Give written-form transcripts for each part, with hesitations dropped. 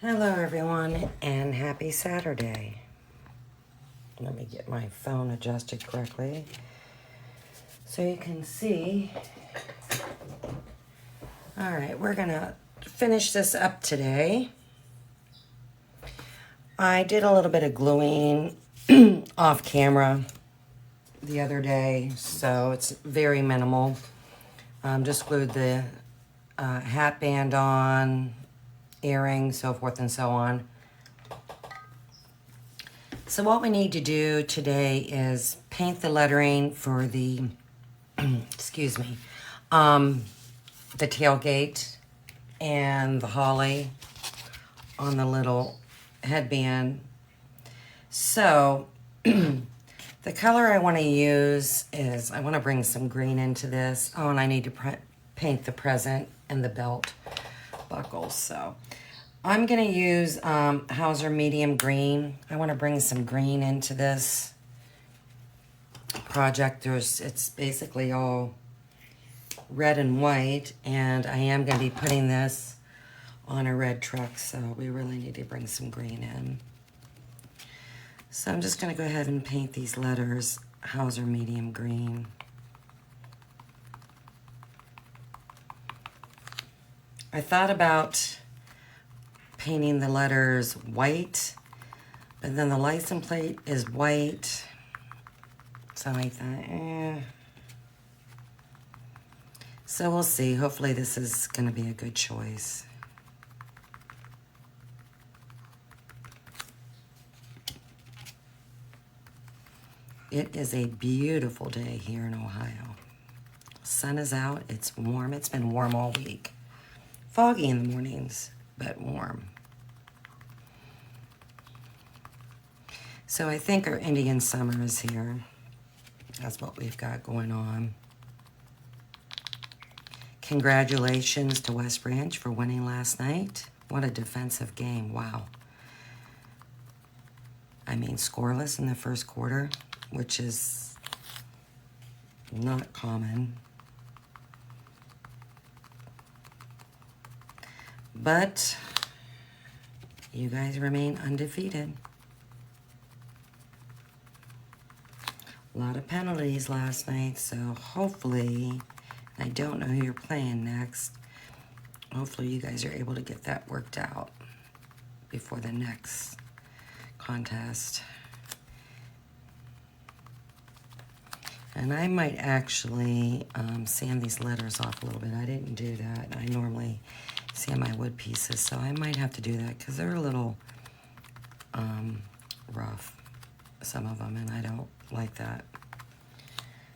Hello everyone and happy Saturday. Let me get my phone adjusted correctly so you can see. All right, we're gonna finish this up today. I did a little bit of gluing off camera the other day, so it's very minimal. Just glued the hat band on, earrings, so forth and so on. So what we need to do today is paint the lettering for the, excuse me, the tailgate and the holly on the little headband. So the color I want to use is, I want to bring some green into this. Oh, and I need to paint the present and the belt buckles. So I'm going to use Hauser medium green. I want to bring some green into this project. It's basically all red and white, and I am going to be putting this on a red truck, so we really need to bring some green in. So I'm just going to go ahead and paint these letters Hauser medium green. I thought about painting the letters white, but then the license plate is white, so I thought, So we'll see. Hopefully this is going to be a good choice. It is a beautiful day here in Ohio. Sun is out. It's warm. It's been warm all week. Foggy in the mornings, but warm. So I think our Indian summer is here. That's what we've got going on. Congratulations to West Branch for winning last night. What a defensive game. Wow. I mean, scoreless in the first quarter, which is not common. But you guys remain undefeated. A lot of penalties last night, so hopefully, I don't know who you're playing next. Hopefully you guys are able to get that worked out before the next contest. And I might actually sand these letters off a little bit. I didn't do that. I normally sand my wood pieces, so I might have to do that because they're a little rough, some of them, and I don't like that.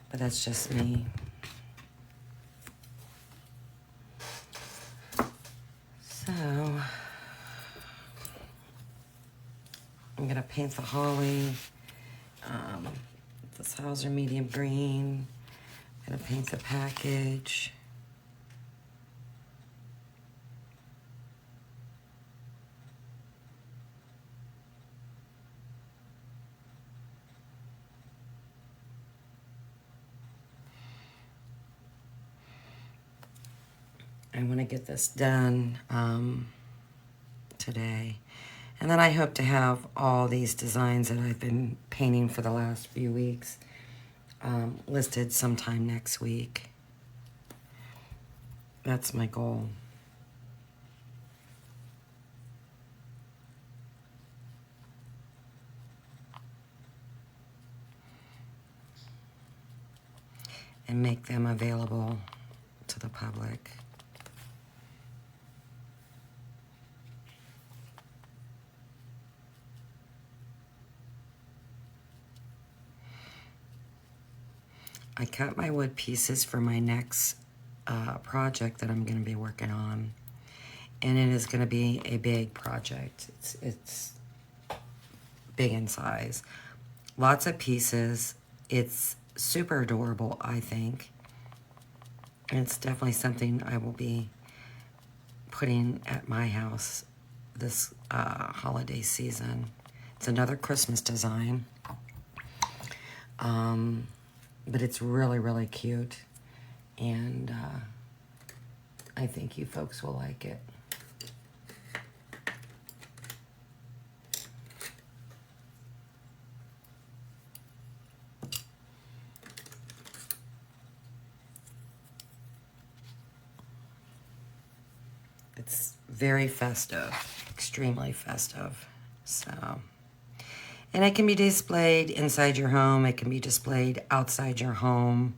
But that's just me. So I'm gonna paint the holly. This Hauser medium green. I'm gonna paint the package. I want to get this done today. And then I hope to have all these designs that I've been painting for the last few weeks listed sometime next week. That's my goal. And make them available to the public. I cut my wood pieces for my next project that I'm going to be working on. And it is going to be a big project. It's big in size. Lots of pieces. It's super adorable, I think. And it's definitely something I will be putting at my house this holiday season. It's another Christmas design. But it's really, really cute. And I think you folks will like it. It's very festive, extremely festive. So, and it can be displayed inside your home. It can be displayed outside your home.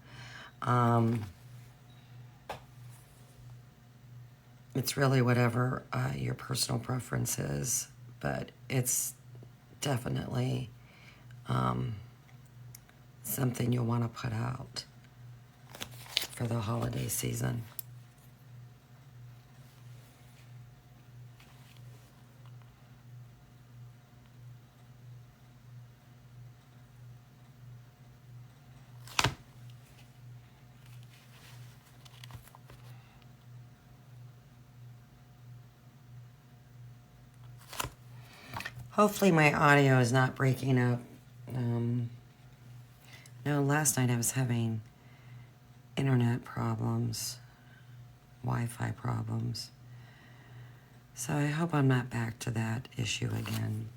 It's really whatever your personal preference is, but it's definitely something you'll want to put out for the holiday season. Hopefully my audio is not breaking up. No, last night I was having internet problems, Wi-Fi problems. So I hope I'm not back to that issue again.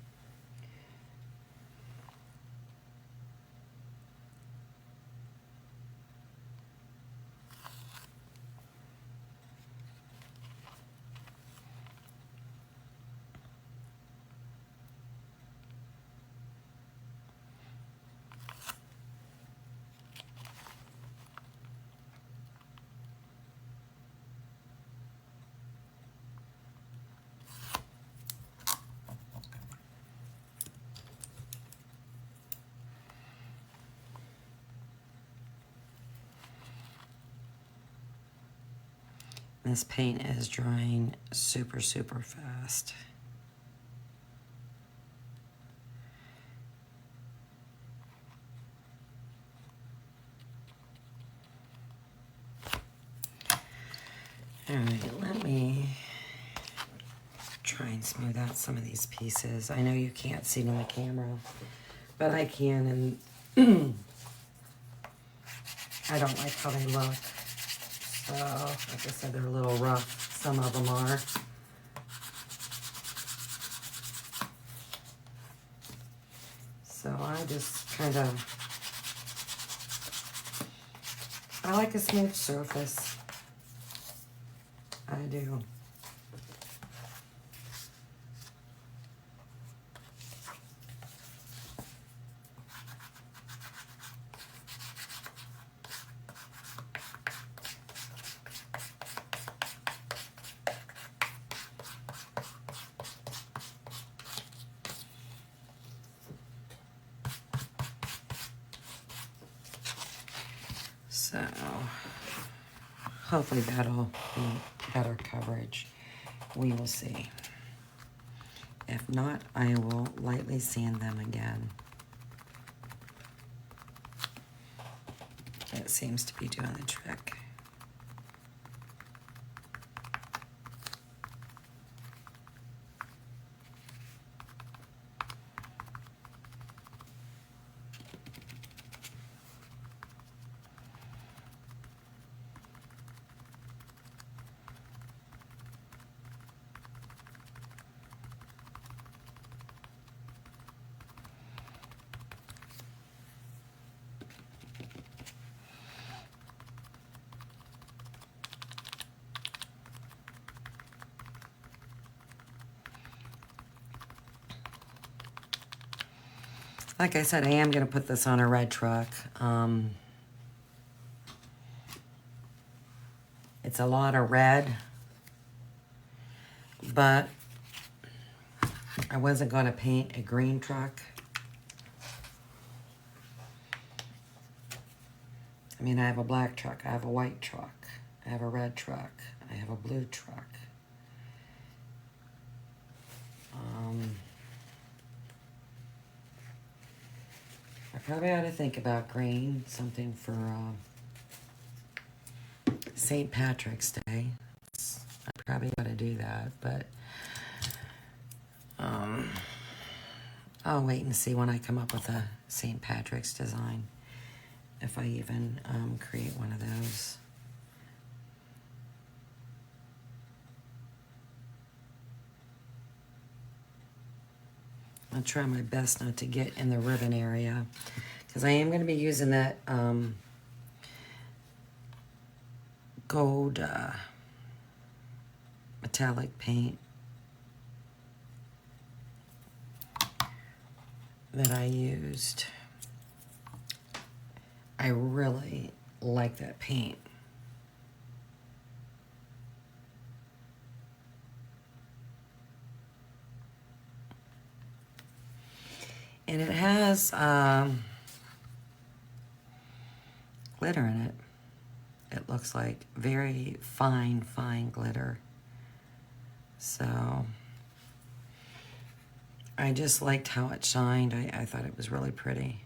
This paint is drying super, super fast. All right, let me try and smooth out some of these pieces. I know you can't see it on the camera, but I can, and I don't like how they look. So, like I said, they're a little rough. Some of them are. So I just kind of, I like a smooth surface. I do. So, hopefully that'll be better coverage. We will see. If not, I will lightly sand them again. It seems to be doing the trick. Like I said, I am going to put this on a red truck. It's a lot of red, but I wasn't going to paint a green truck. I mean, I have a black truck, I have a white truck, I have a red truck, I have a blue truck. I probably ought to think about green, something for St. Patrick's Day. I probably ought to do that, but I'll wait and see when I come up with a St. Patrick's design, if I even create one of those. I'll try my best not to get in the ribbon area, because I am going to be using that gold metallic paint that I used. I really like that paint. And it has glitter in it. It looks like very fine, fine glitter. So I just liked how it shined. I thought it was really pretty.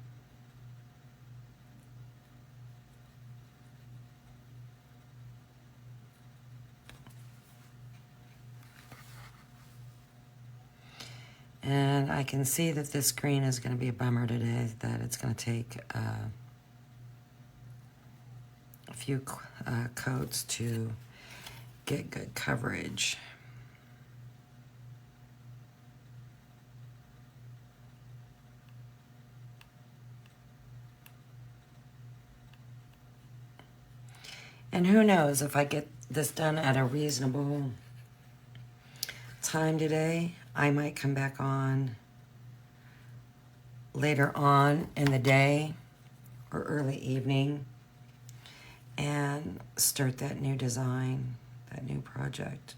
And I can see that this green is going to be a bummer today, that it's going to take a few coats to get good coverage. And who knows, if I get this done at a reasonable time today, I might come back on later on in the day or early evening and start that new design, that new project.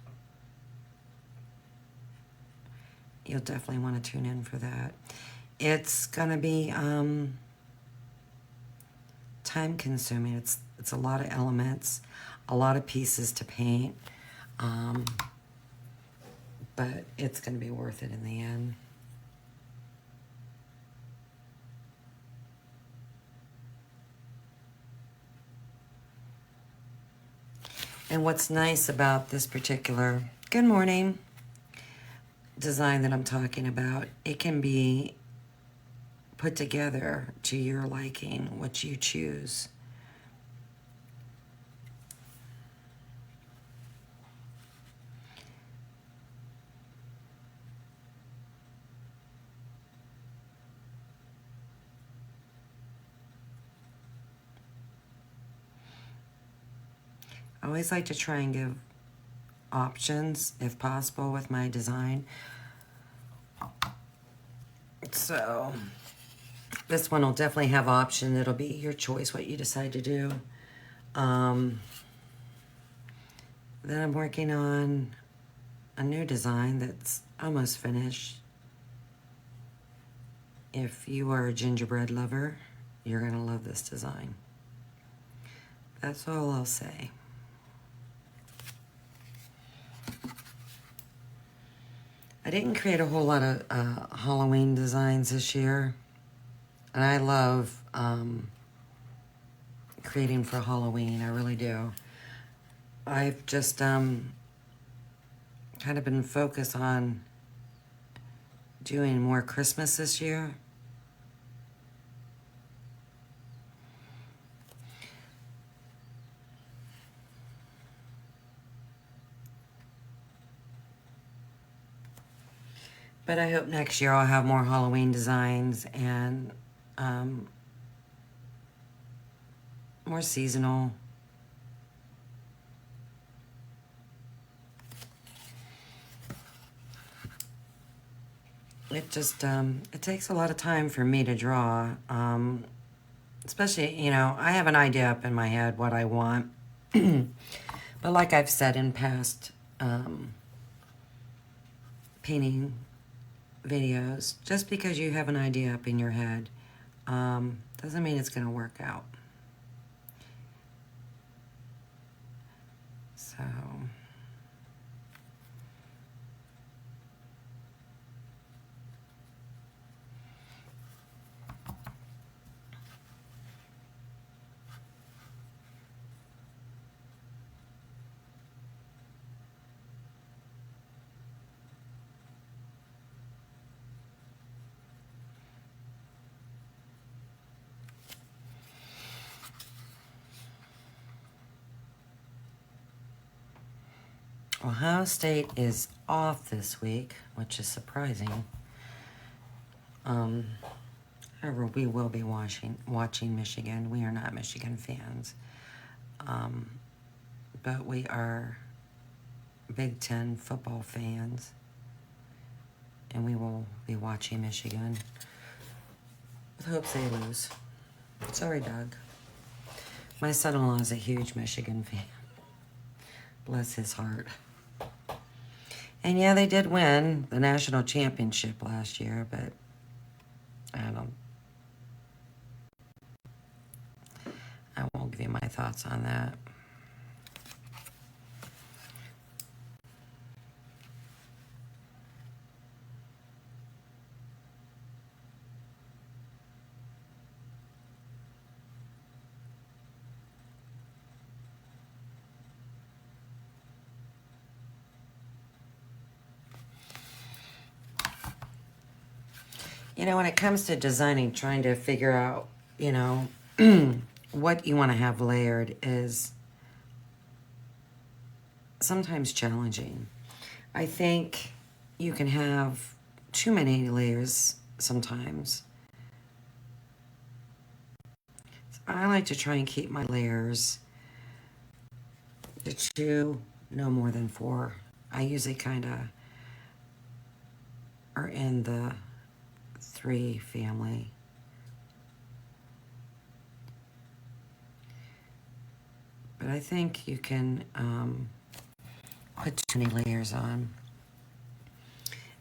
You'll definitely want to tune in for that. It's gonna be time consuming. It's a lot of elements, a lot of pieces to paint, but it's gonna be worth it in the end. And what's nice about this particular, good morning, design that I'm talking about, it can be put together to your liking, what you choose. I always like to try and give options, if possible, with my design. So this one will definitely have option. It'll be your choice what you decide to do. Then I'm working on a new design that's almost finished. If you are a gingerbread lover, you're gonna love this design. That's all I'll say. I didn't create a whole lot of Halloween designs this year. And I love creating for Halloween, I really do. I've just kind of been focused on doing more Christmas this year. But I hope next year I'll have more Halloween designs and more seasonal. It just, it takes a lot of time for me to draw. Especially, you know, I have an idea up in my head what I want. But like I've said in past painting videos, just because you have an idea up in your head doesn't mean it's going to work out. So Ohio State is off this week, which is surprising. However, we will be watching Michigan. We are not Michigan fans. But we are Big Ten football fans. And we will be watching Michigan with hopes they lose. Sorry, Doug. My son-in-law is a huge Michigan fan. Bless his heart. And yeah, they did win the national championship last year, but I won't give you my thoughts on that. You know, when it comes to designing, trying to figure out, you know, what you want to have layered is sometimes challenging. I think you can have too many layers sometimes. I like to try and keep my layers to 2, no more than 4. I usually kind of are in the 3 family. But I think you can put too many layers on.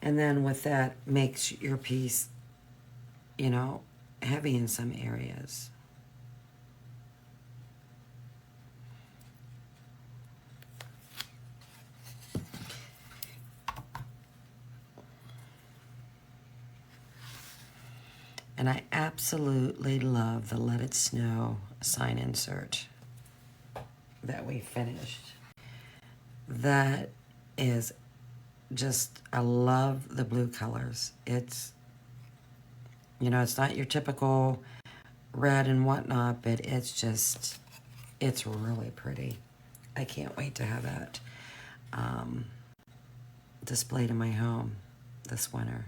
And then with that makes your piece, you know, heavy in some areas. And I absolutely love the Let It Snow sign insert that we finished. That is just, I love the blue colors. It's, you know, it's not your typical red and whatnot, but it's just, it's really pretty. I can't wait to have that displayed in my home this winter.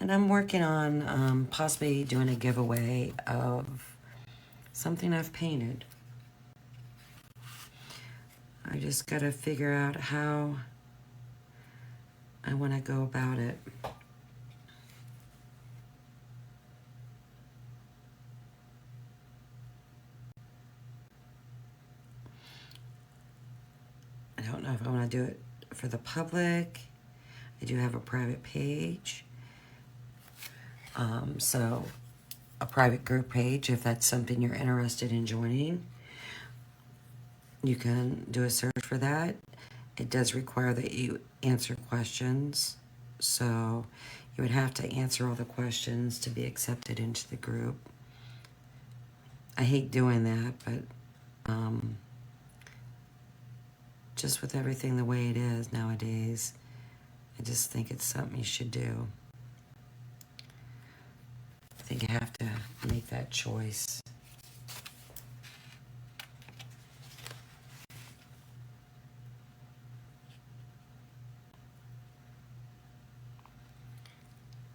And I'm working on possibly doing a giveaway of something I've painted. I just got to figure out how I want to go about it. I don't know if I want to do it for the public. I do have a private page. So a private group page, if that's something you're interested in joining, you can do a search for that. It does require that you answer questions. So you would have to answer all the questions to be accepted into the group. I hate doing that, but just with everything the way it is nowadays, I just think it's something you should do. I think you have to make that choice.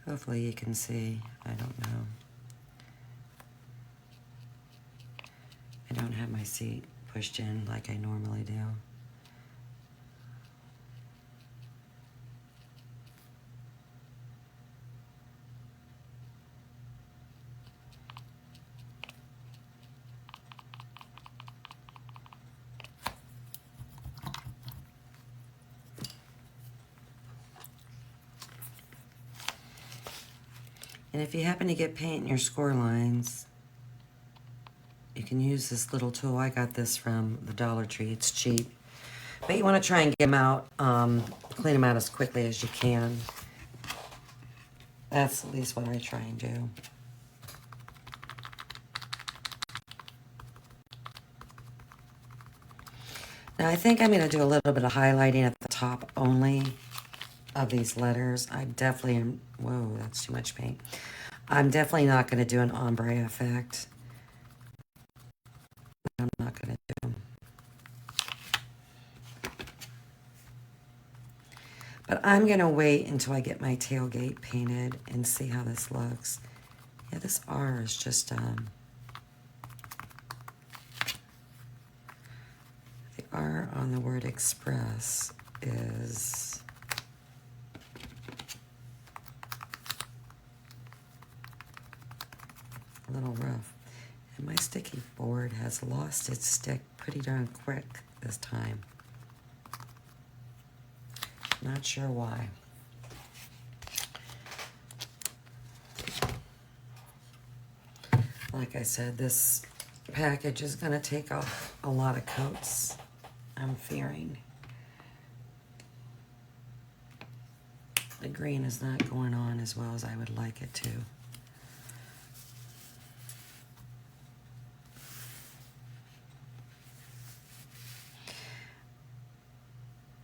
Hopefully you can see. I don't know. I don't have my seat pushed in like I normally do. And if you happen to get paint in your score lines, you can use this little tool. I got this from the Dollar Tree. It's cheap. But you want to try and get them out, clean them out as quickly as you can. That's at least what I try and do. Now I think I'm going to do a little bit of highlighting at the top only of these letters. I definitely am, whoa, that's too much paint. I'm definitely not going to do an ombre effect. I'm not going to do. But I'm going to wait until I get my tailgate painted and see how this looks. Yeah, this R is just, the R on the word express is a little rough. And my sticky board has lost its stick pretty darn quick this time. Not sure why. Like I said, this package is going to take off a lot of coats, I'm fearing. The green is not going on as well as I would like it to.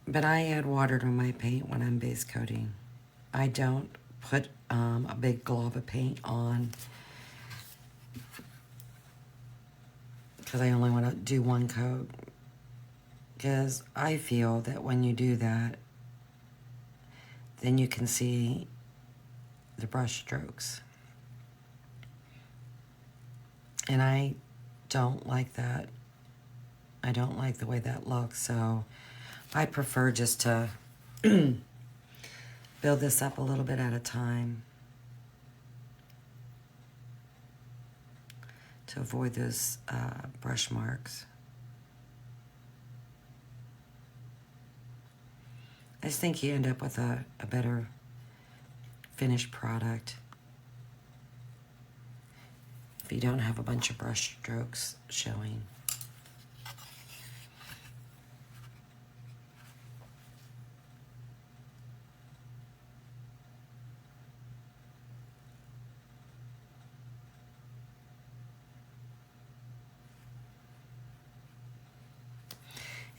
But I add water to my paint when I'm base coating. I don't put a big glob of paint on because I only want to do one coat. Because I feel that when you do that, then you can see the brush strokes. And I don't like that. I don't like the way that looks, so I prefer just to build this up a little bit at a time to avoid those brush marks. I just think you end up with a better finished product if you don't have a bunch of brush strokes showing.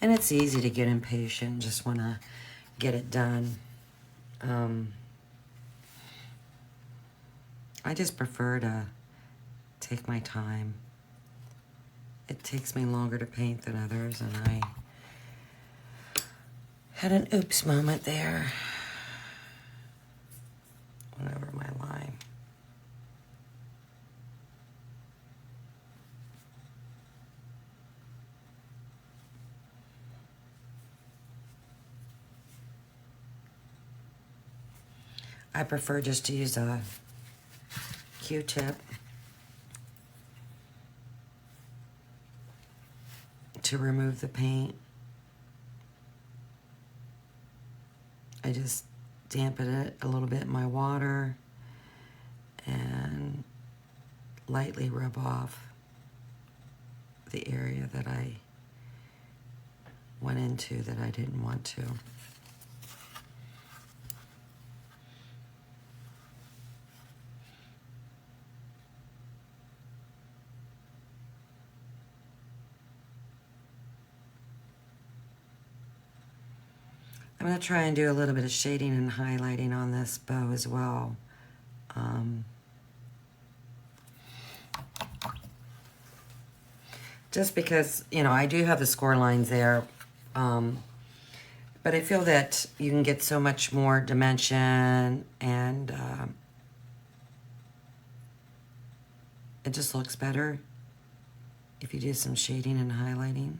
And it's easy to get impatient, just want to get it done. I just prefer to take my time. It takes me longer to paint than others, and I had an oops moment there. Went over my line. I prefer just to use a Q-tip to remove the paint. I just dampen it a little bit in my water and lightly rub off the area that I went into that I didn't want to. I'm going to try and do a little bit of shading and highlighting on this bow as well. Just because, you know, I do have the score lines there, but I feel that you can get so much more dimension, and it just looks better if you do some shading and highlighting.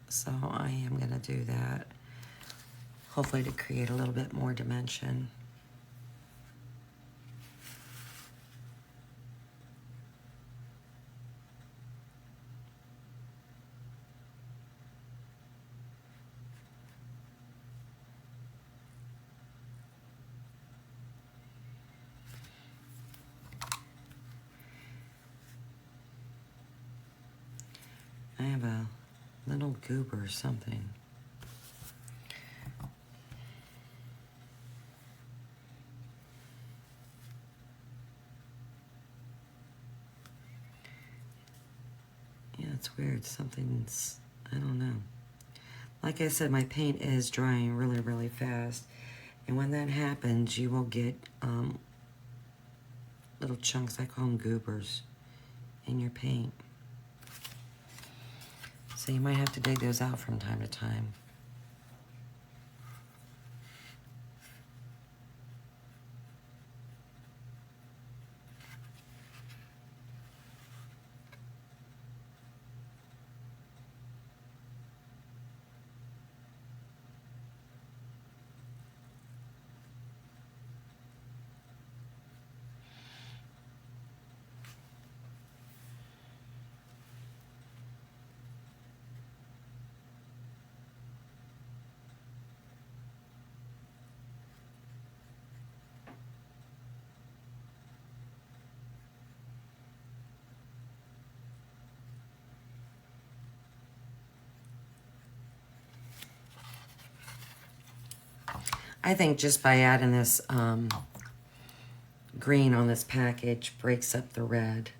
So I am going to do that, hopefully to create a little bit more dimension. I have a little goober or something. Yeah, it's weird. Something's, I don't know. Like I said, my paint is drying really, really fast. And when that happens, you will get little chunks, I call them goobers, in your paint. So you might have to dig those out from time to time. I think just by adding this green on this package breaks up the red.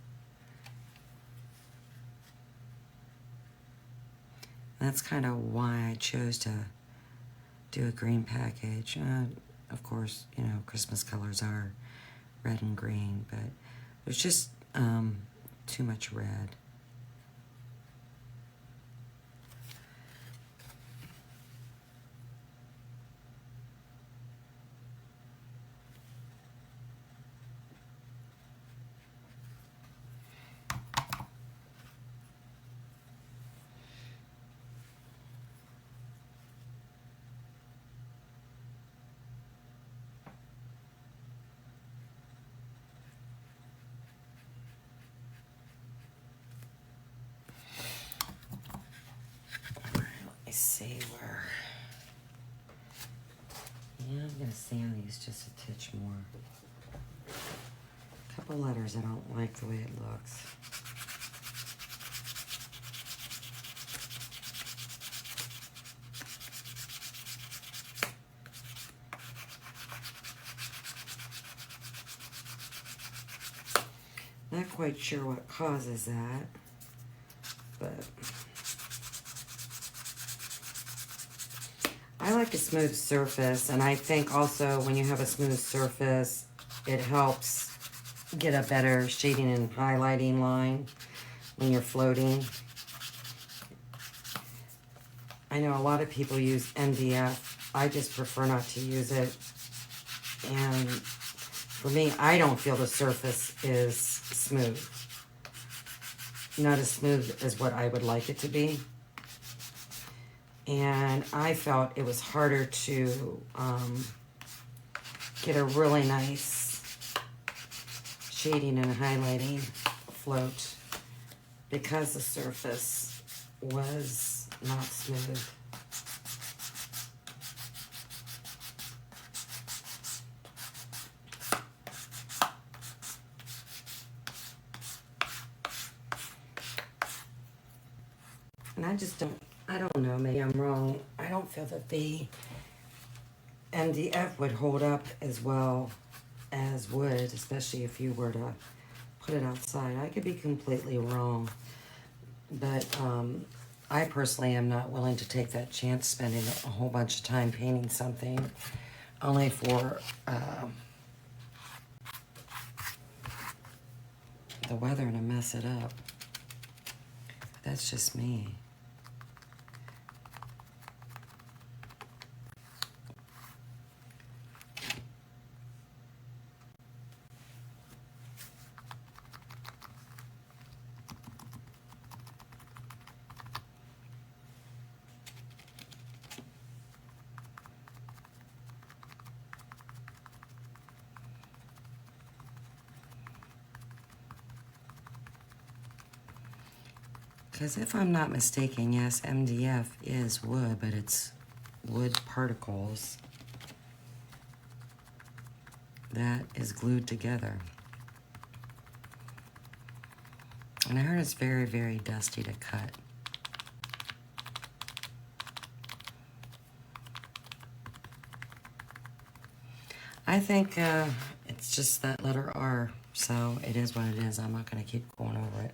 That's kind of why I chose to do a green package. Of course, you know, Christmas colors are red and green, but there's just too much red. See where. Yeah, I'm gonna sand these just a titch more. A couple letters I don't like the way it looks. Not quite sure what causes that, but I like a smooth surface, and I think also when you have a smooth surface, it helps get a better shading and highlighting line when you're floating. I know a lot of people use MDF. I just prefer not to use it. And for me, I don't feel the surface is smooth. Not as smooth as what I would like it to be. And I felt it was harder to get a really nice shading and highlighting float because the surface was not smooth. And I don't know, maybe I'm wrong. I don't feel that the MDF would hold up as well as wood, especially if you were to put it outside. I could be completely wrong, but I personally am not willing to take that chance spending a whole bunch of time painting something only for the weather to mess it up. That's just me. Because if I'm not mistaken, yes, MDF is wood, but it's wood particles that is glued together. And I heard it's very, very dusty to cut. I think it's just that letter R, so it is what it is. I'm not going to keep going over it.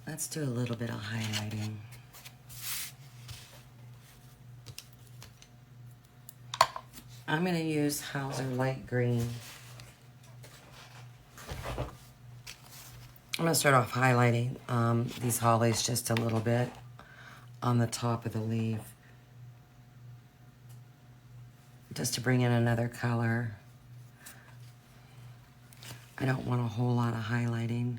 Let's do a little bit of highlighting. I'm going to use Hauser Light Green. I'm going to start off highlighting these hollies just a little bit on the top of the leaf, just to bring in another color. I don't want a whole lot of highlighting.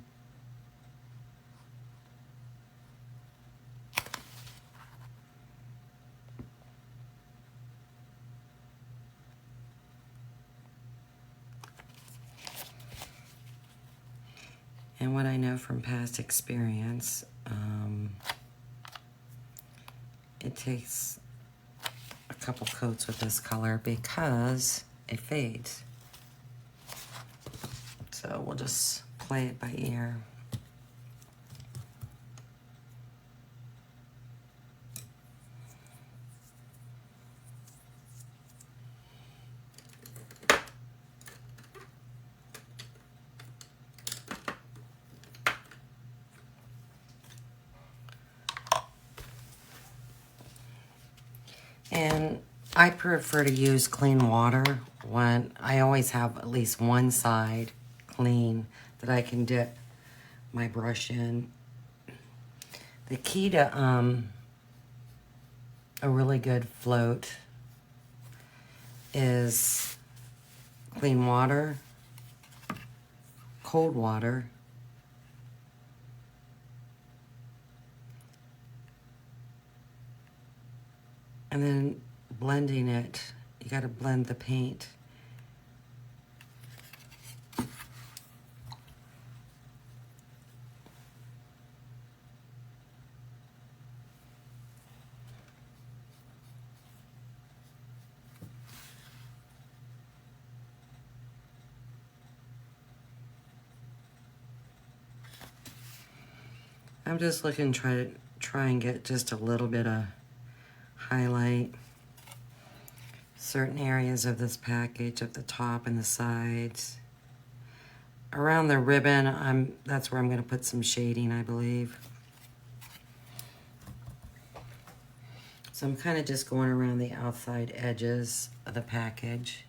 And what I know from past experience, it takes a couple coats with this color because it fades. So we'll just play it by ear. And I prefer to use clean water when I always have at least one side clean that I can dip my brush in. The key to a really good float is clean water, cold water, and then blending it. You got to blend the paint. I'm just looking to try and get just a little bit of highlight certain areas of this package at the top and the sides. Around the ribbon, that's where I'm going to put some shading, I believe. So I'm kind of just going around the outside edges of the package.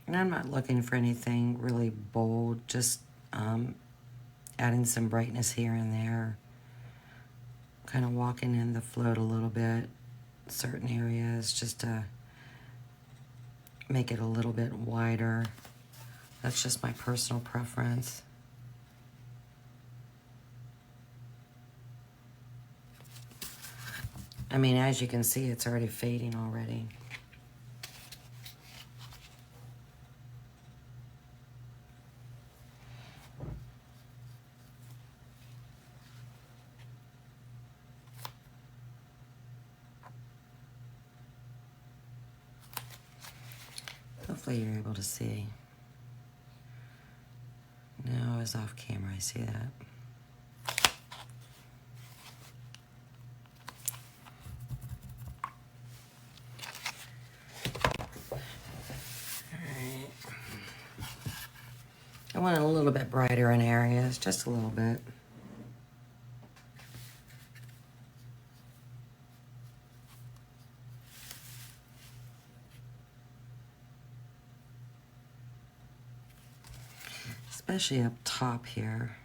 And I'm not looking for anything really bold, just adding some brightness here and there. Kind of walking in the float a little bit, certain areas, just to make it a little bit wider. That's just my personal preference. I mean, as you can see, it's already fading already. Hopefully you're able to see. No, I was off camera, I see that. Alright. I want it a little bit brighter in areas, just a little bit. Especially up top here,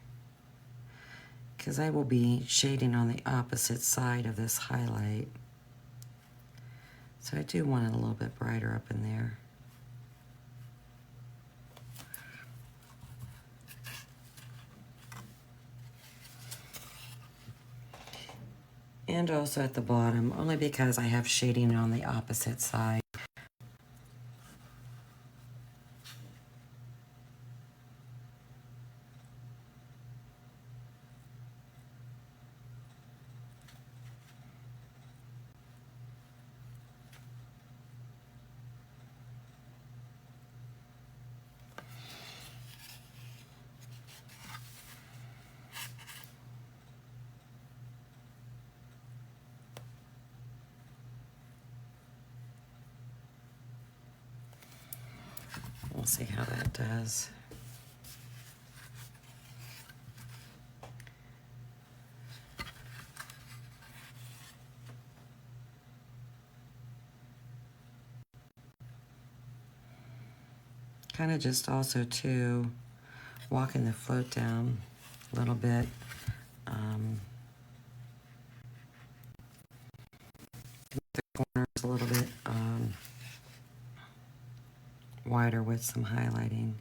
because I will be shading on the opposite side of this highlight. So I do want it a little bit brighter up in there. And also at the bottom, only because I have shading on the opposite side. We'll see how that does. Kind of just also too, walking the float down a little bit. The corners a little bit wider with some highlighting.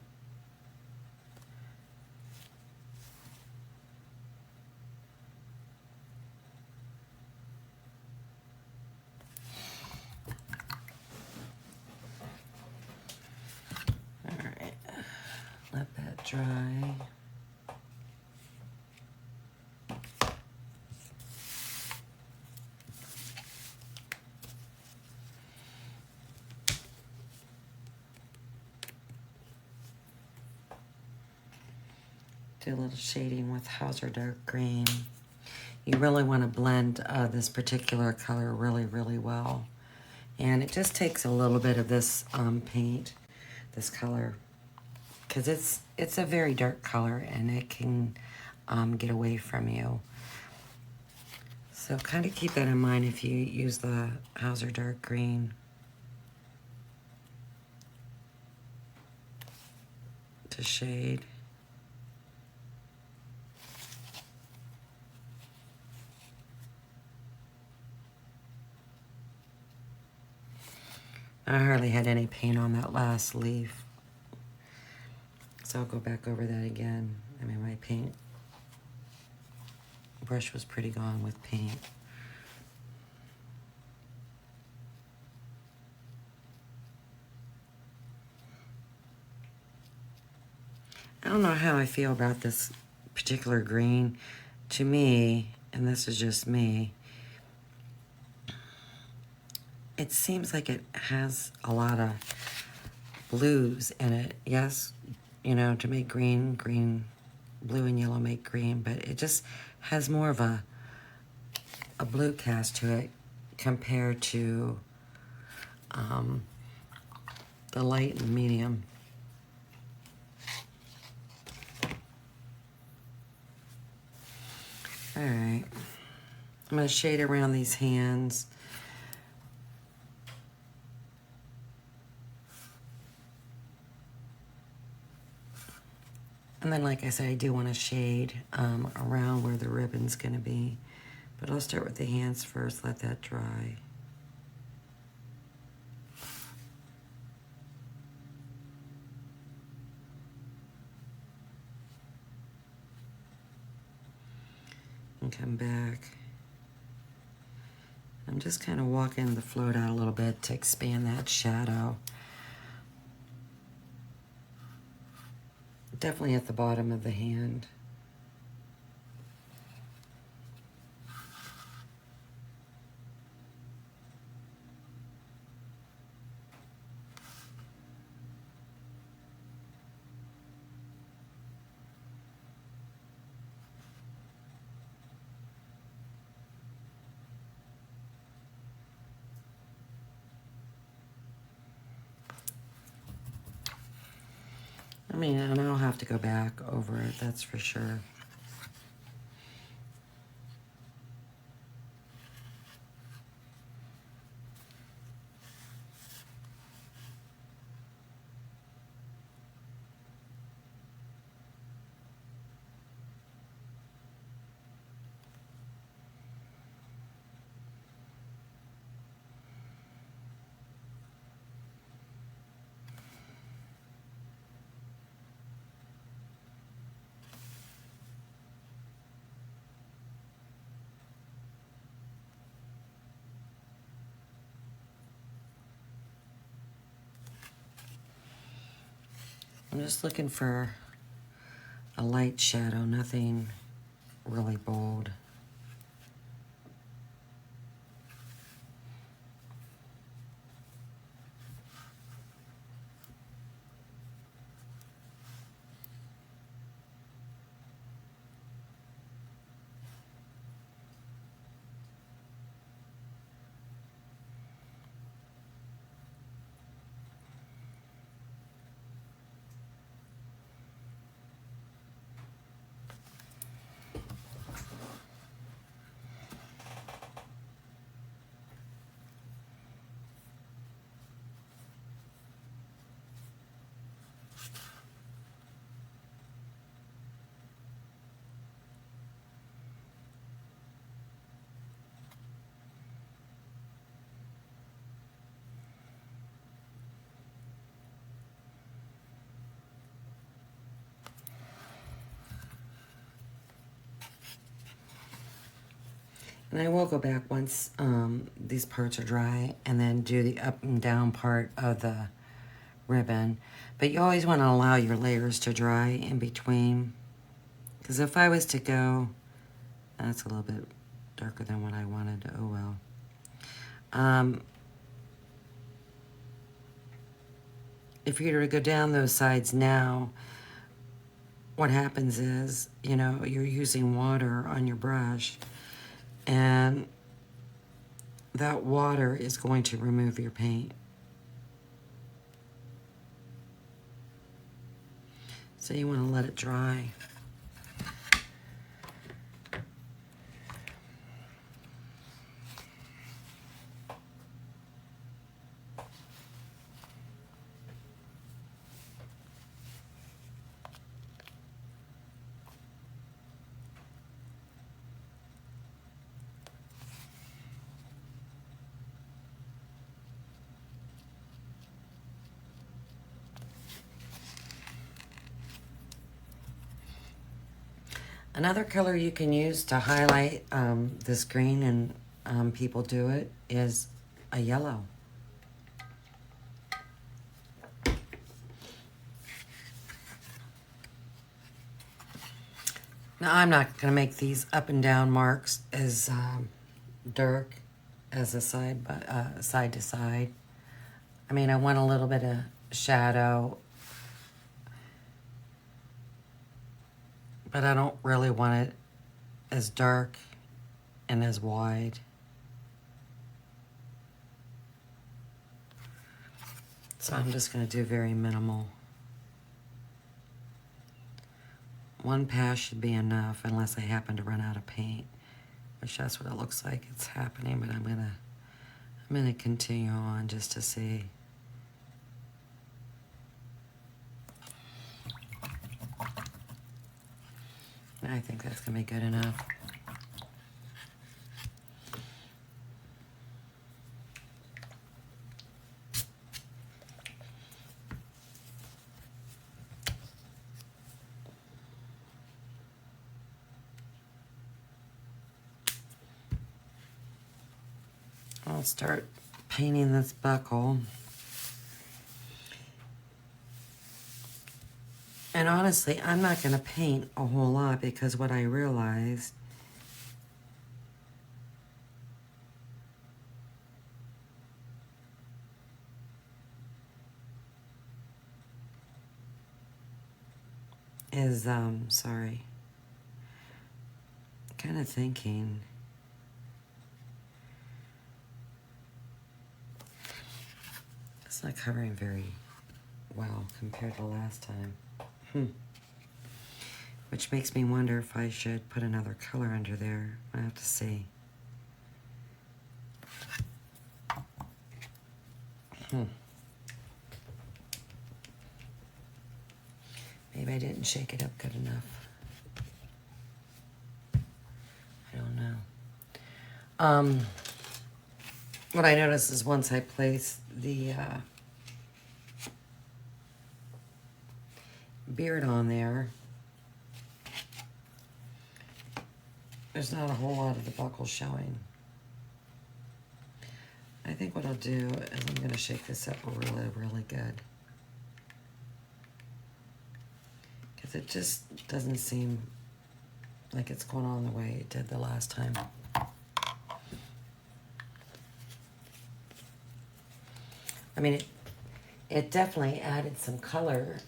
All right, let that dry. Do a little shading with Hauser Dark Green. You really want to blend this particular color really, really well. And it just takes a little bit of this paint, this color, because it's a very dark color and it can get away from you. So kind of keep that in mind if you use the Hauser Dark Green to shade. I hardly had any paint on that last leaf. So I'll go back over that again. I mean, my paint brush was pretty gone with paint. I don't know how I feel about this particular green. To me, and this is just me, it seems like it has a lot of blues in it. Yes, you know, to make green, blue and yellow make green, but it just has more of a blue cast to it compared to the light and medium. All right, I'm gonna shade around these hands. And then, like I said, I do want to shade around where the ribbon's going to be. But I'll start with the hands first, let that dry. And come back. I'm just kind of walking the float out a little bit to expand that shadow. Definitely at the bottom of the hand. I mean, and I'll have to go back over it, that's for sure. I'm just looking for a light shadow, nothing really bold. And I will go back once these parts are dry and then do the up and down part of the ribbon. But you always want to allow your layers to dry in between. Because if I was to go, that's a little bit darker than what I wanted. Oh well. If you were to go down those sides now, what happens is, you know, you're using water on your brush, and that water is going to remove your paint. So you want to let it dry. Another color you can use to highlight this green, and people do it, is a yellow. Now I'm not going to make these up and down marks as dark as a side to side. I mean, I want a little bit of shadow, but I don't really want it as dark and as wide. So I'm just going to do very minimal. One pass should be enough unless I happen to run out of paint, which that's what it looks like it's happening, but I'm gonna continue on just to see. I think that's gonna be good enough. I'll start painting this buckle. And honestly, I'm not going to paint a whole lot because what I realized is, sorry, kind of thinking it's not covering very well compared to last time. Which makes me wonder if I should put another color under there. I have to see. Maybe I didn't shake it up good enough. I don't know. What I noticed is once I place the beard on there, there's not a whole lot of the buckle showing. I think what I'll do is I'm going to shake this up really, really good. Because it just doesn't seem like it's going on the way it did the last time. I mean, it definitely added some color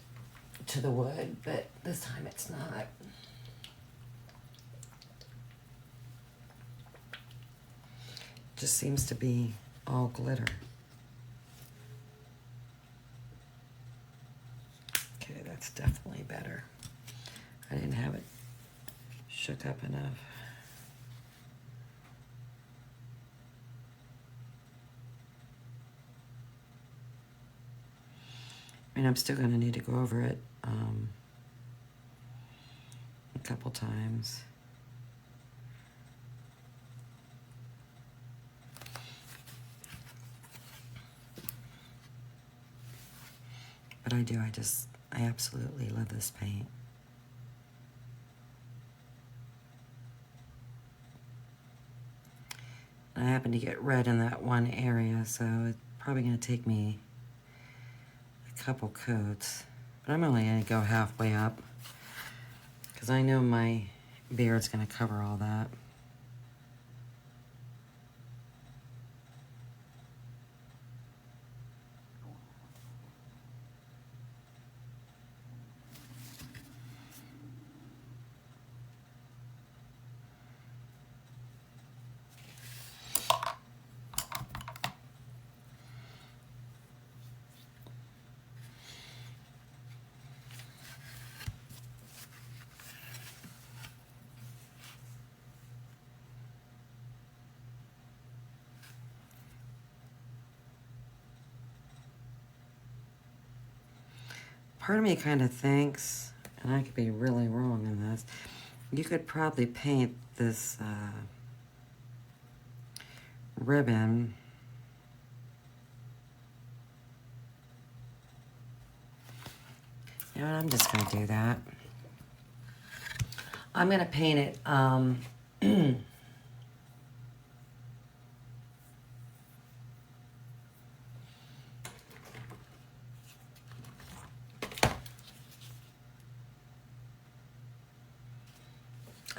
to the wood, but this time it's not. Just seems to be all glitter. Okay, that's definitely better. I didn't have it shook up enough. I mean, I'm still going to need to go over it a couple times. But I do, I absolutely love this paint. I happen to get red in that one area, so it's probably going to take me a couple coats. But I'm only going to go halfway up because I know my beard's going to cover all that. Part of me kind of thinks, and I could be really wrong in this, you could probably paint this ribbon You know what, I'm just going to do that. I'm going to paint it, I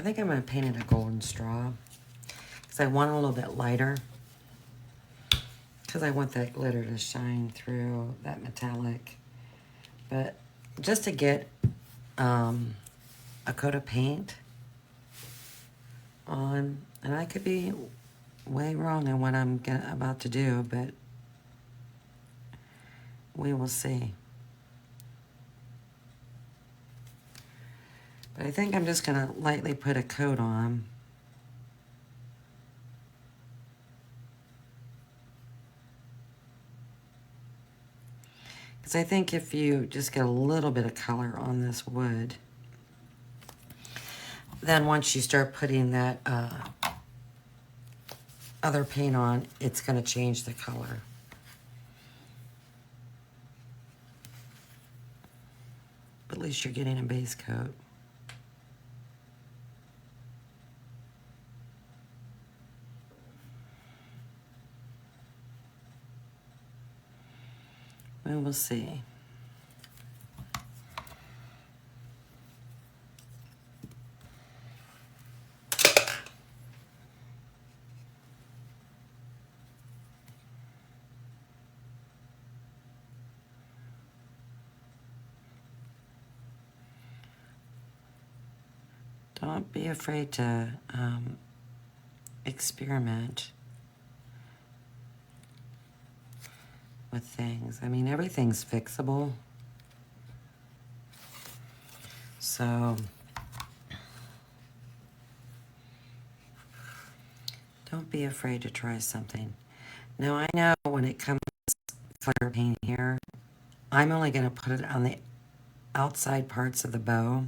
think I'm going to paint it a golden straw because I want it a little bit lighter because I want that glitter to shine through that metallic. But just to get a coat of paint on, and I could be way wrong in what I'm about to do, but we will see. But I think I'm just going to lightly put a coat on. Because I think if you just get a little bit of color on this wood, then once you start putting that other paint on, it's going to change the color. But at least you're getting a base coat. We will see. Don't be afraid to experiment with things. I mean, everything's fixable. So don't be afraid to try something. Now, I know when it comes to fire paint here, I'm only going to put it on the outside parts of the bow.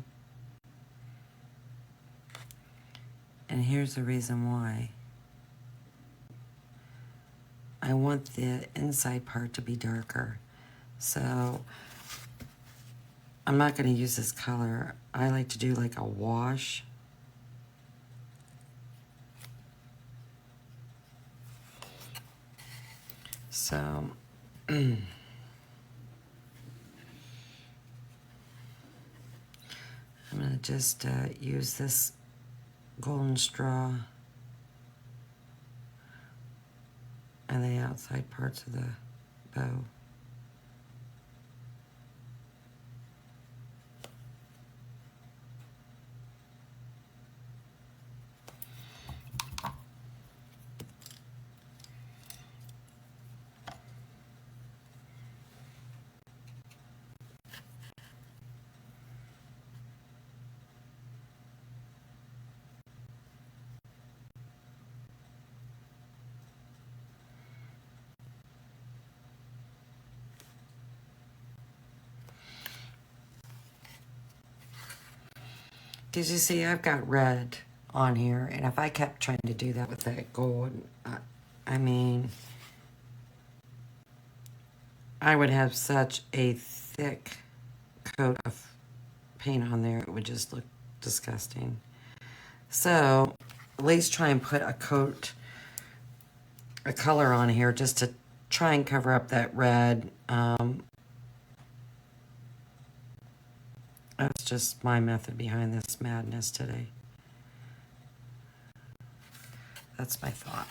And here's the reason why. I want the inside part to be darker. So I'm not going to use this color. I like to do like a wash. So I'm going to just use this golden straw and the outside parts of the bow. Because you see, I've got red on here, and if I kept trying to do that with that gold, I mean, I would have such a thick coat of paint on there, it would just look disgusting. So, at least try and put a coat a color on here just to try and cover up that red. That's just my method behind this madness today. That's my thought.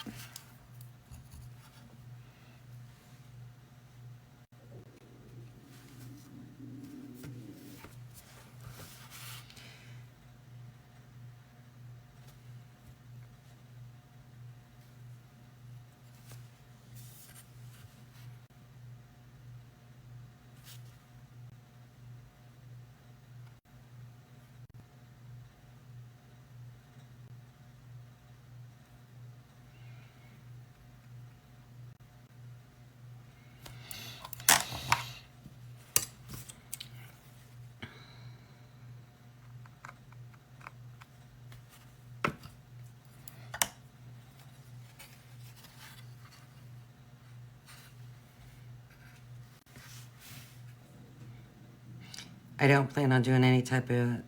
I don't plan on doing any type of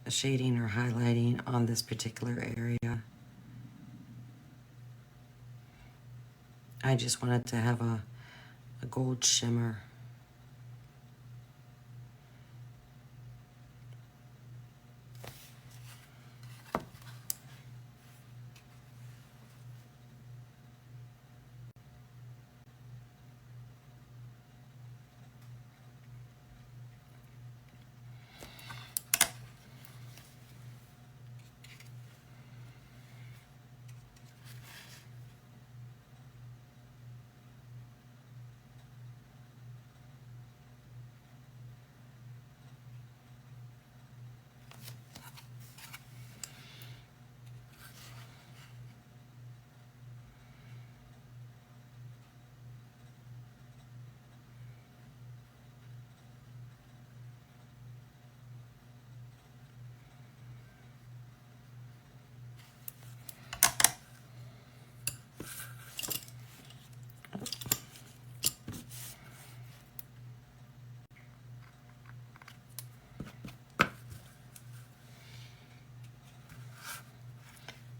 shading or highlighting on this particular area. I just wanted to have a gold shimmer.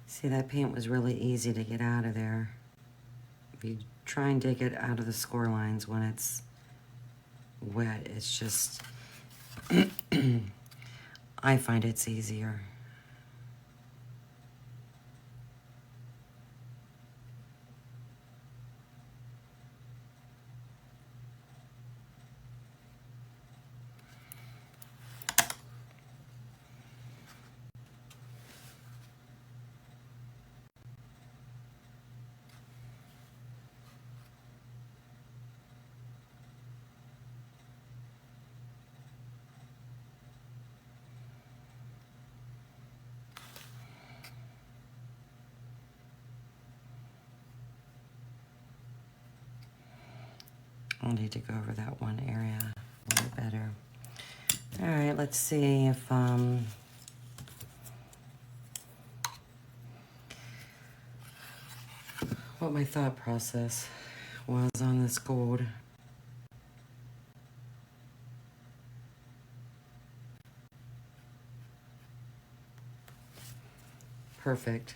See, that paint was really easy to get out of there. If you try and dig it out of the score lines when it's wet, it's just, I find it's easier. I'll need to go over that one area a little better. All right, let's see if what my thought process was on this gold. Perfect.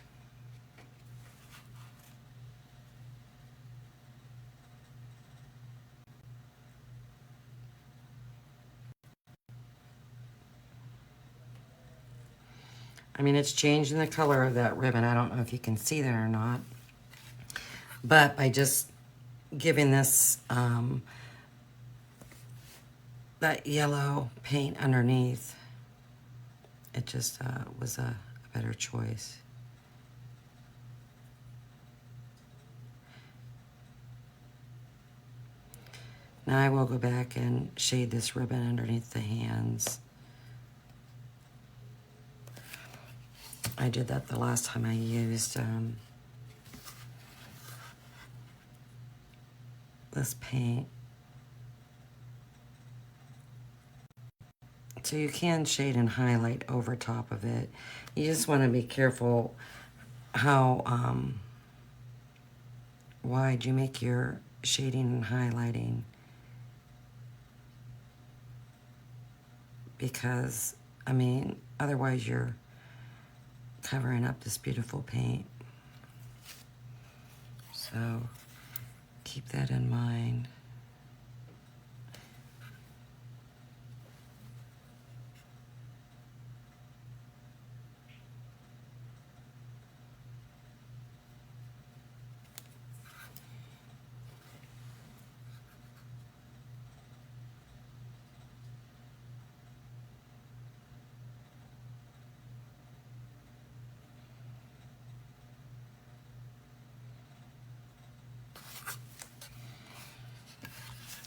I mean, it's changing the color of that ribbon. I don't know if you can see that or not. But by just giving this that yellow paint underneath, it just was a better choice. Now I will go back and shade this ribbon underneath the hands. I did that the last time I used this paint. So you can shade and highlight over top of it. You just want to be careful how wide you make your shading and highlighting, because I mean, otherwise you're covering up this beautiful paint. So keep that in mind.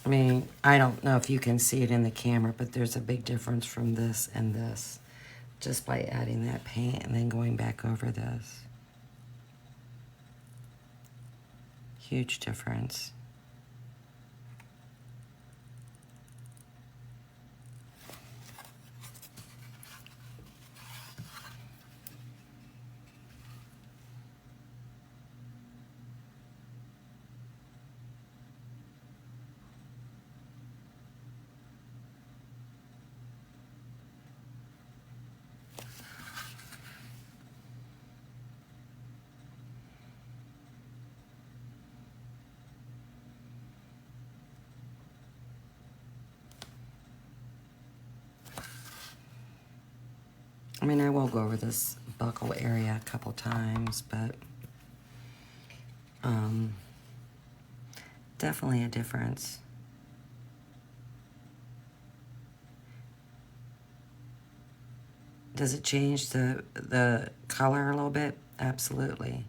I mean, I don't know if you can see it in the camera, but there's a big difference from this and this, just by adding that paint and then going back over this. Huge difference. I mean, I will go over this buckle area a couple times, but definitely a difference. Does it change the color a little bit? Absolutely.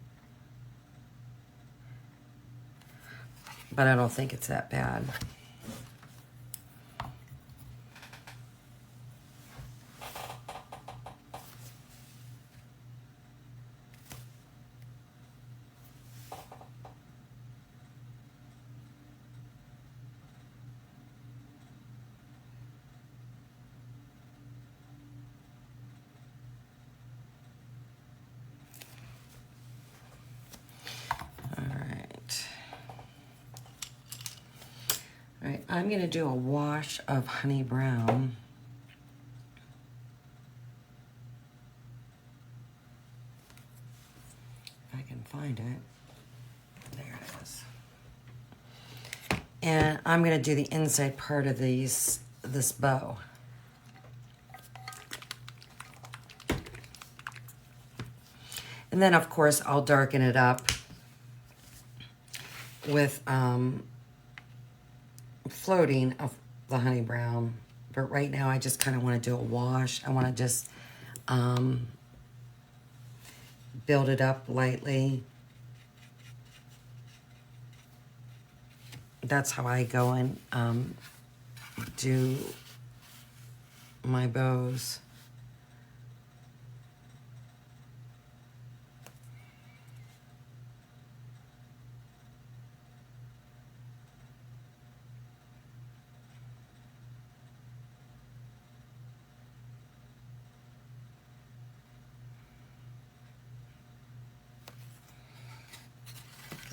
But I don't think it's that bad. All right, I'm gonna do a wash of honey brown. If I can find it. There it is. And I'm gonna do the inside part of this bow. And then of course I'll darken it up with floating of the honey brown. But right now I just kind of want to do a wash. I want to just build it up lightly. That's how I go and do my bows.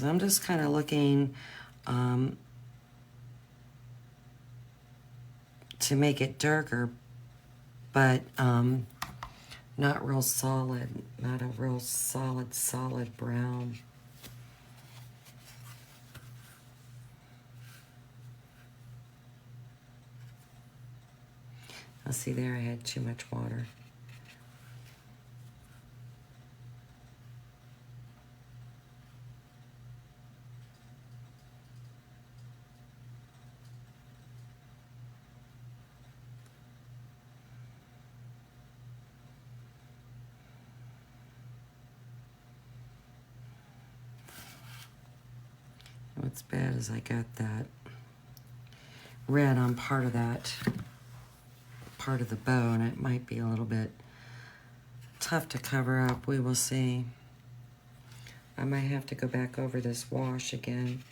I'm just kind of looking to make it darker, but not real solid, not a real solid brown. I'll see there I had too much water. What's bad is I got that red on part of the bow, and it might be a little bit tough to cover up. We will see. I might have to go back over this wash again.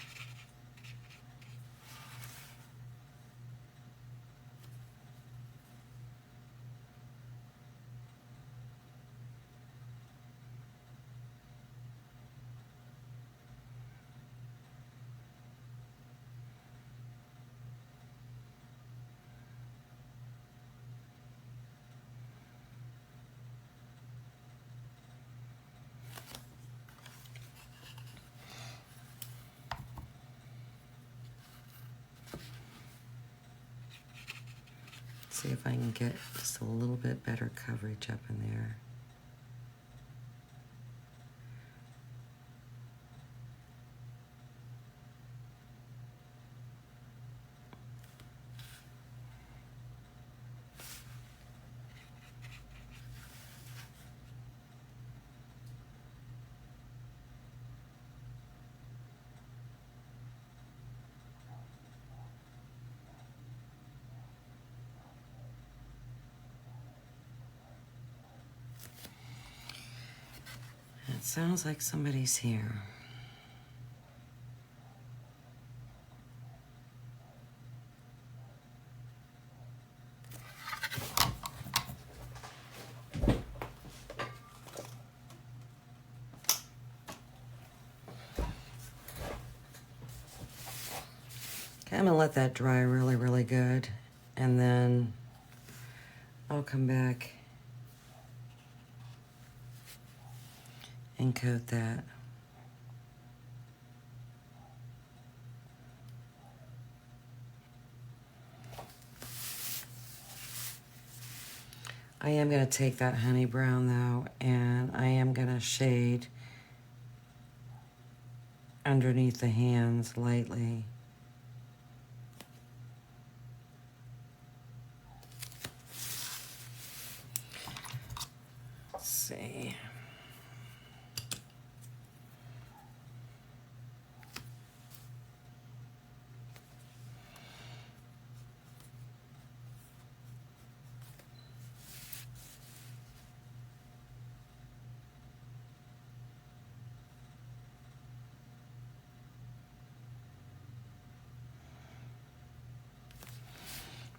See if I can get just a little bit better coverage up in there. It sounds like somebody's here. Okay, I'm gonna let that dry really, really good, and then I'll come back and coat that. I am going to take that honey brown though, and I am going to shade underneath the hands lightly. Let's see.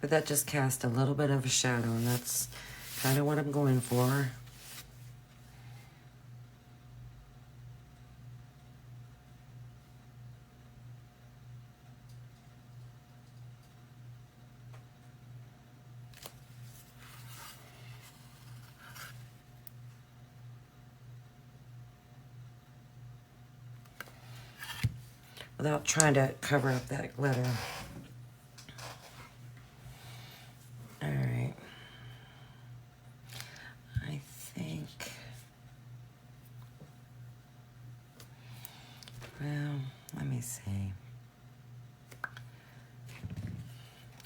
But that just cast a little bit of a shadow, and that's kind of what I'm going for. Without trying to cover up that glitter. All right. I think, well, let me see.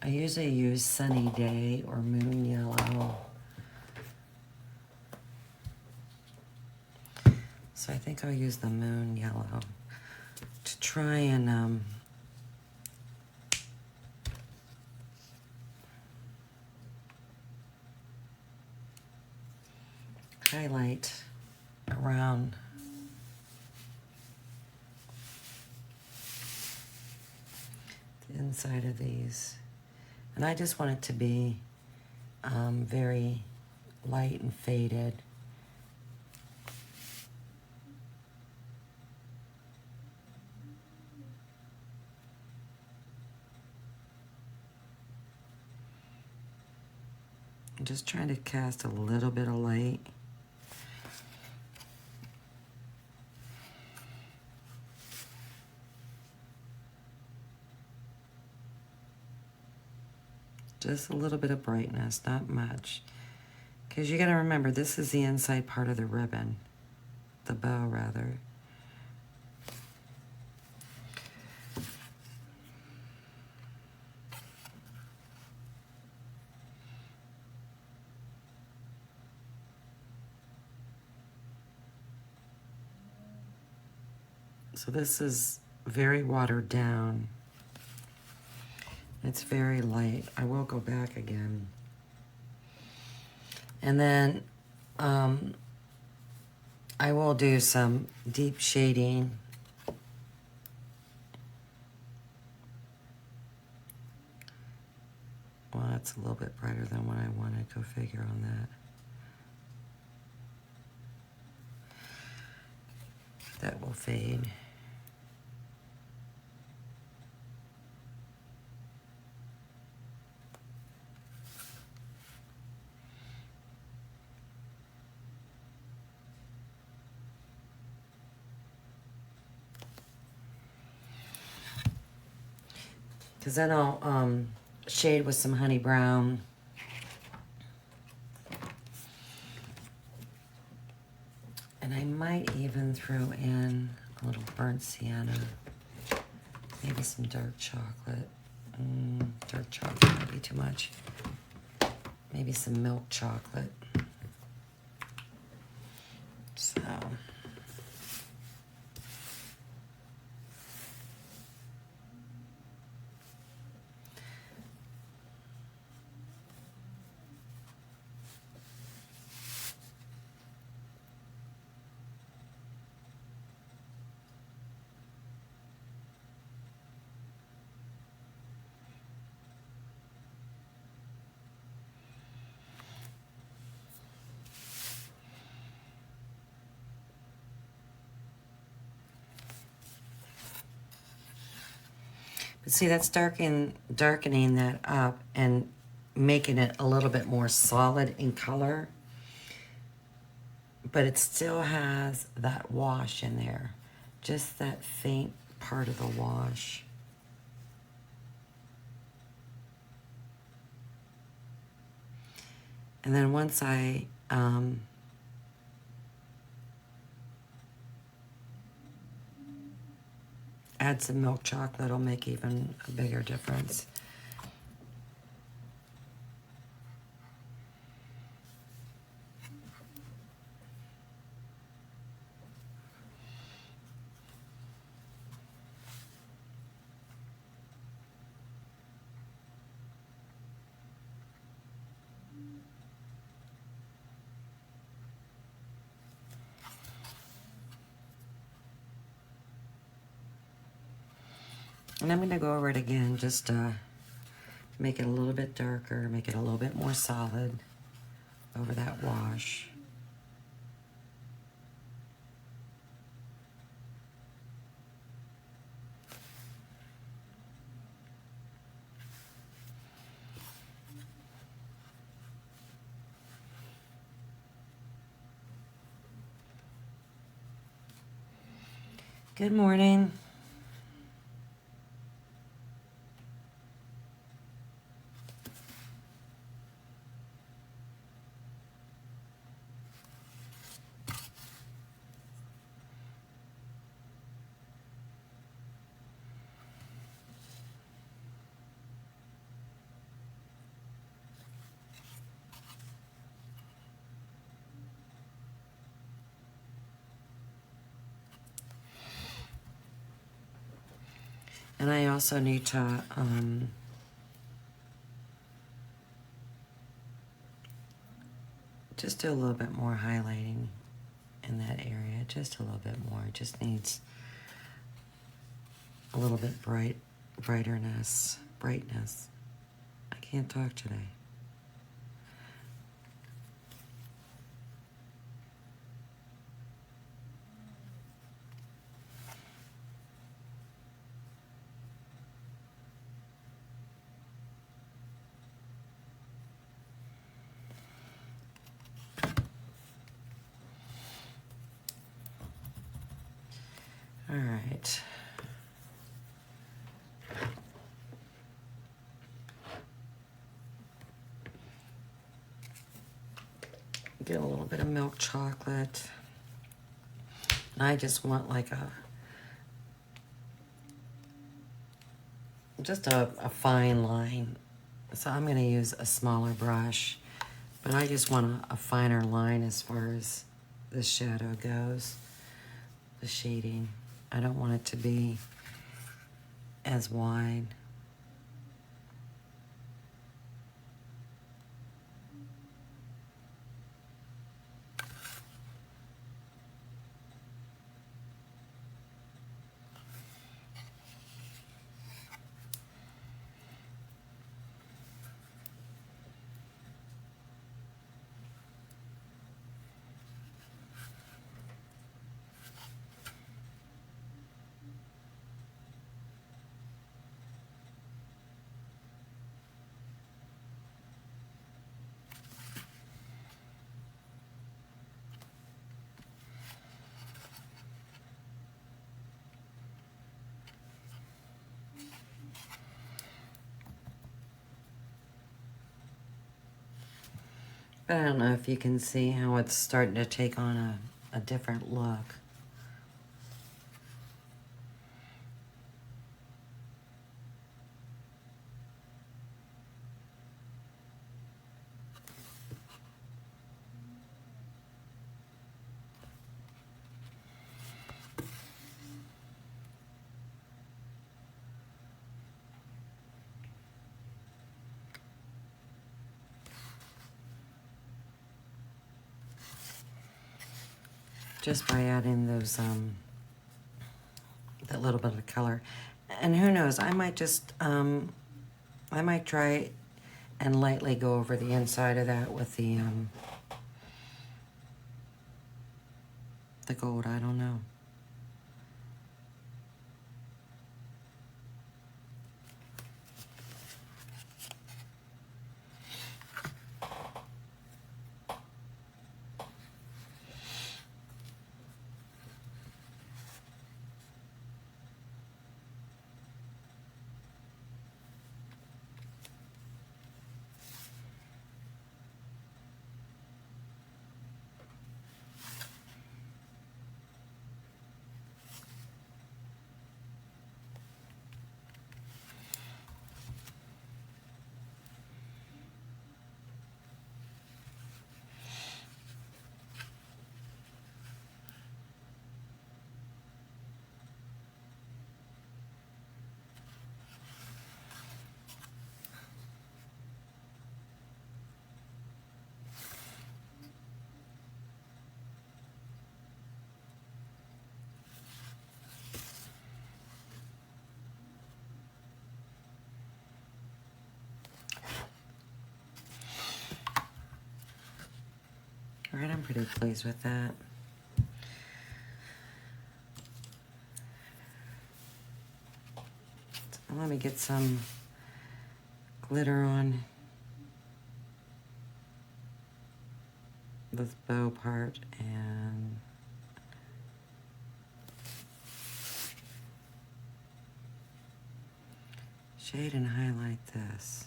I usually use Sunny Day or Moon Yellow. So I think I'll use the Moon Yellow to try and highlight around the inside of these. And I just want it to be very light and faded. I'm just trying to cast a little bit of light. Just a little bit of brightness, not much. Because you got to remember, this is the inside part of the ribbon. The bow, rather. So this is very watered down. It's very light. I will go back again. And then I will do some deep shading. Well, that's a little bit brighter than what I wanted. Go figure on that. That will fade. Because then I'll shade with some honey brown And I might even throw in a little burnt sienna, maybe some dark chocolate. Dark chocolate might be too much. Maybe some milk chocolate. So. But see, that's darkening that up and making it a little bit more solid in color. But it still has that wash in there. Just that faint part of the wash. And then once I add some milk chocolate, it'll make even a bigger difference. And I'm going to go over it again, just make it a little bit darker, make it a little bit more solid over that wash. Good morning. And I also need to just do a little bit more highlighting in that area, just a little bit more. It just needs a little bit brightness. I can't talk today. All right. Get a little bit of milk chocolate. And I just want like just a fine line. So I'm going to use a smaller brush, but I just want a finer line as far as the shadow goes, the shading. I don't want it to be as wide. But I don't know if you can see how it's starting to take on a different look. Just by adding those, that little bit of color. And who knows, I might just, I might try and lightly go over the inside of that with the gold, I don't know. All right, I'm pretty pleased with that. So let me get some glitter on this bow part and shade and highlight this.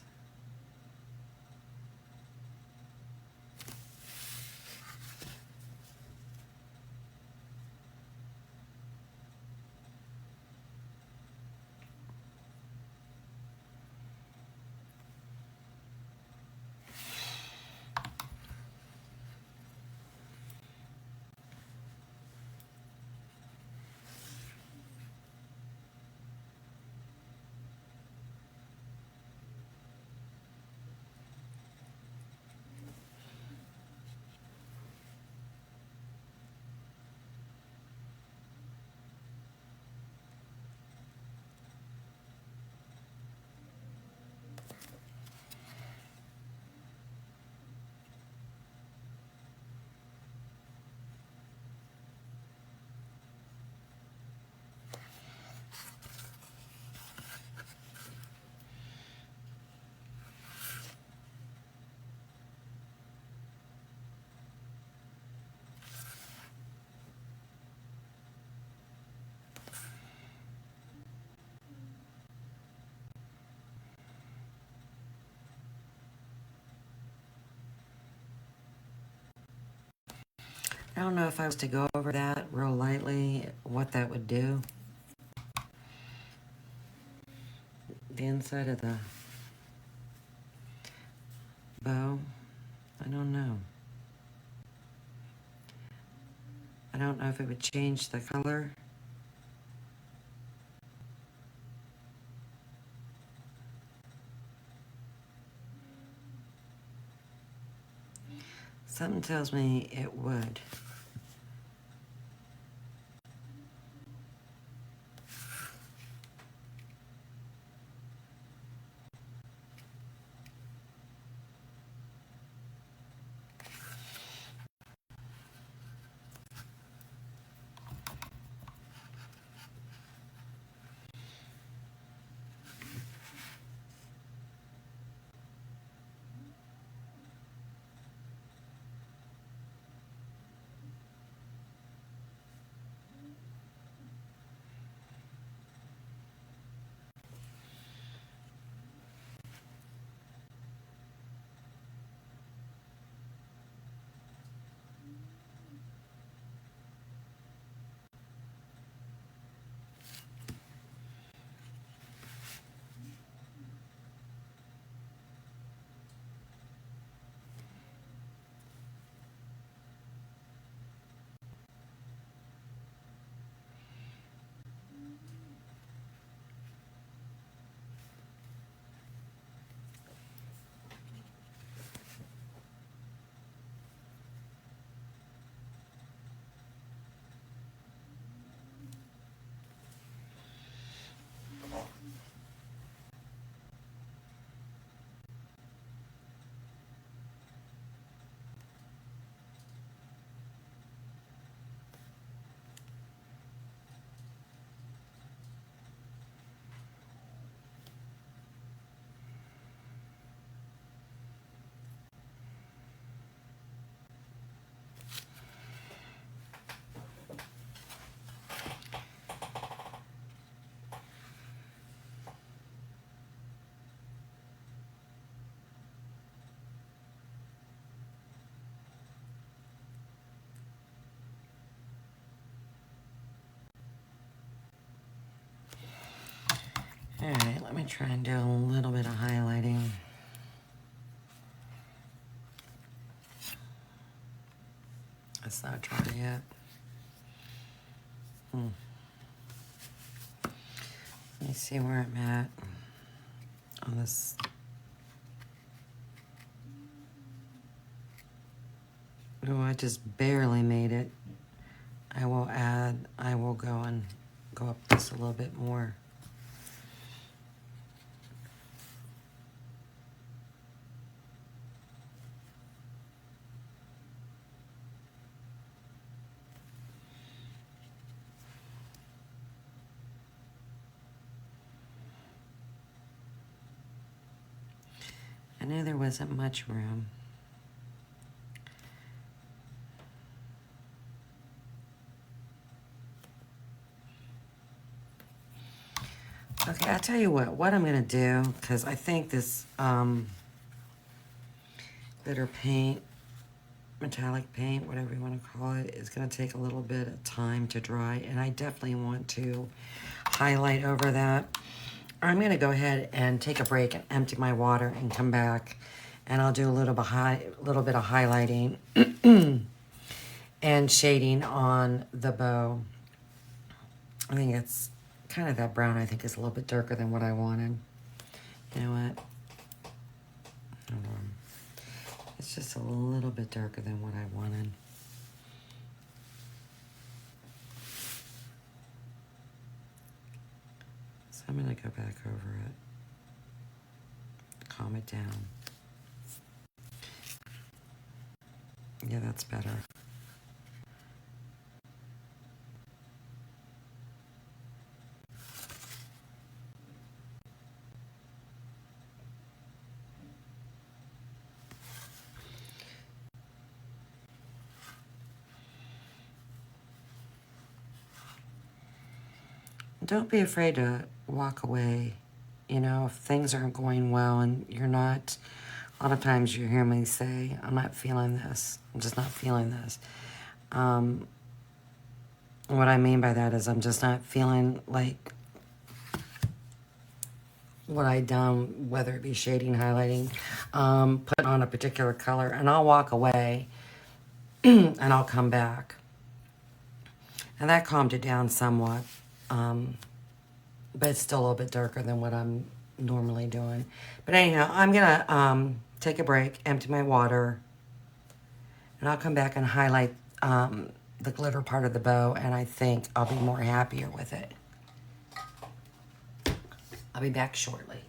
I don't know if I was to go over that real lightly, what that would do. The inside of the bow, I don't know. I don't know if it would change the color. Something tells me it would. Alright, let me try and do a little bit of highlighting. It's not dry yet. Let me see where I'm at on this. Oh, I just barely made it. I will go and go up just a little bit more. I knew there wasn't much room. Okay, I'll tell you what I'm going to do, because I think this glitter paint, metallic paint, whatever you want to call it, is going to take a little bit of time to dry, and I definitely want to highlight over that. I'm going to go ahead and take a break and empty my water and come back, and I'll do a little bit of highlighting and shading on the bow. I think it's kind of that brown. I think is a little bit darker than what I wanted. You know what? Hold on. It's just a little bit darker than what I wanted. So I'm going to go back over it. Calm it down. Yeah, that's better. Don't be afraid to walk away. You know, if things aren't going well and you're not, a lot of times you hear me say, I'm not feeling this. I'm just not feeling this. What I mean by that is I'm just not feeling like what I done, whether it be shading, highlighting, putting on a particular color, and I'll walk away and I'll come back. And that calmed it down somewhat. But it's still a little bit darker than what I'm normally doing. But anyhow, I'm gonna take a break, empty my water, and I'll come back and highlight the glitter part of the bow, and I think I'll be more happier with it. I'll be back shortly.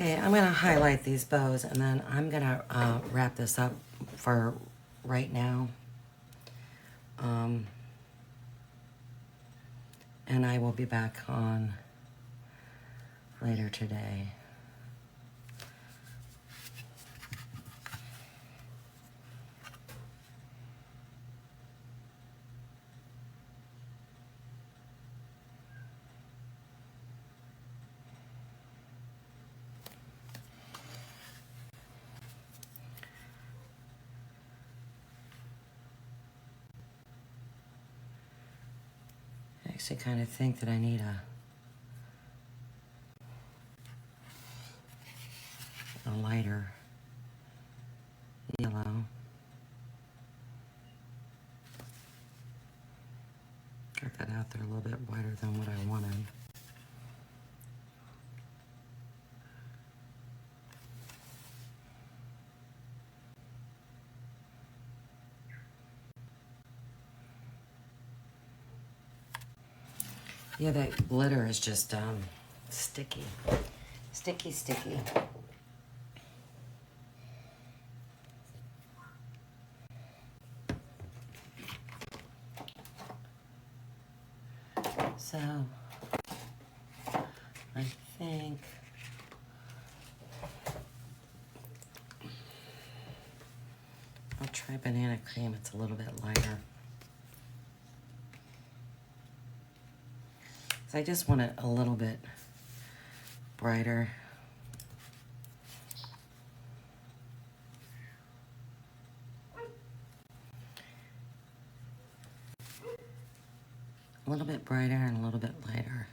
Okay, I'm going to highlight these bows and then I'm going to wrap this up for right now. And I will be back on later today. I actually kind of think that I need a lighter yellow. Got that out there a little bit wider than what I wanted. Yeah, that glitter is just sticky. Sticky, sticky. So, I think I'll try banana cream. It's a little bit lighter. So I just want it a little bit brighter. A little bit brighter and a little bit lighter.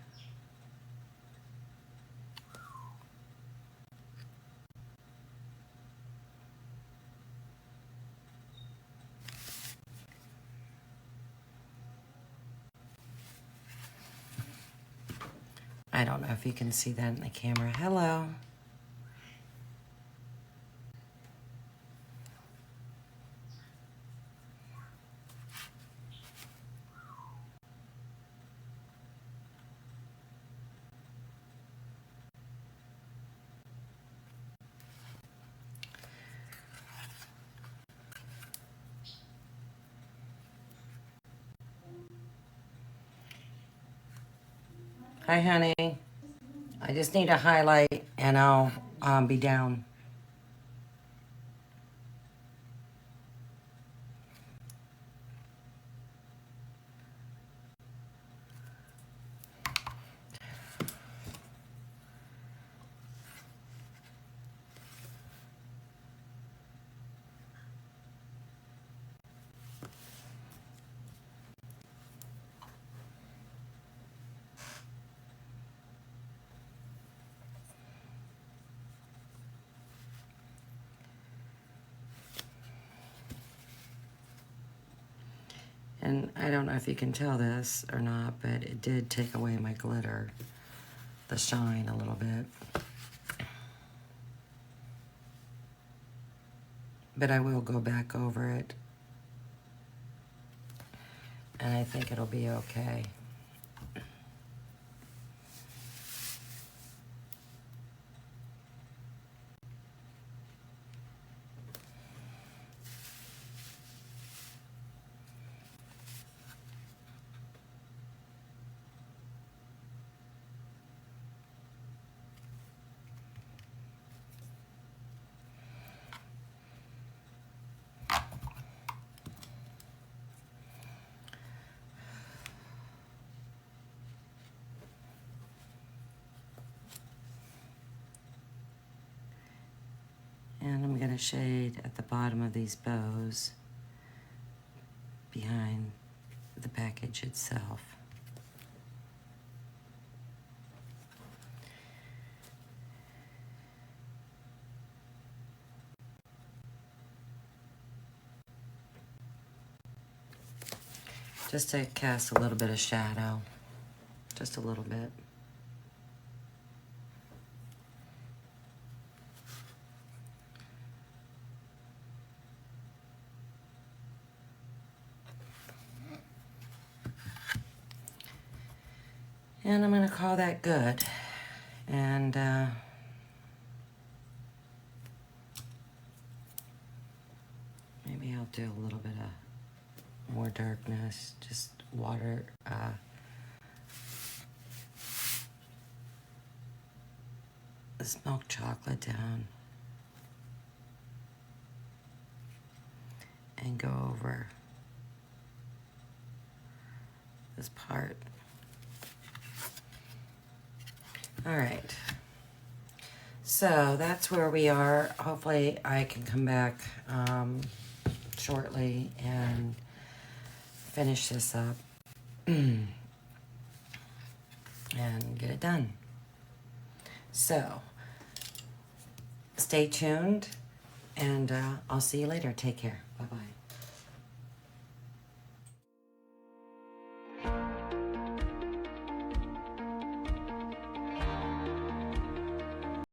I don't know if you can see that in the camera. Hello. Hi, honey. I just need a highlight and I'll be down. And I don't know if you can tell this or not, but it did take away my glitter, the shine a little bit. But I will go back over it. And I think it'll be okay. And I'm going to shade at the bottom of these bows behind the package itself. Just to cast a little bit of shadow, just a little bit. And I'm going to call that good. And I'll do a little bit of more darkness, just water, this milk chocolate down and go over this part. All right, so that's where we are. Hopefully I can come back shortly and finish this up and get it done. So stay tuned, and I'll see you later. Take care. Bye-bye.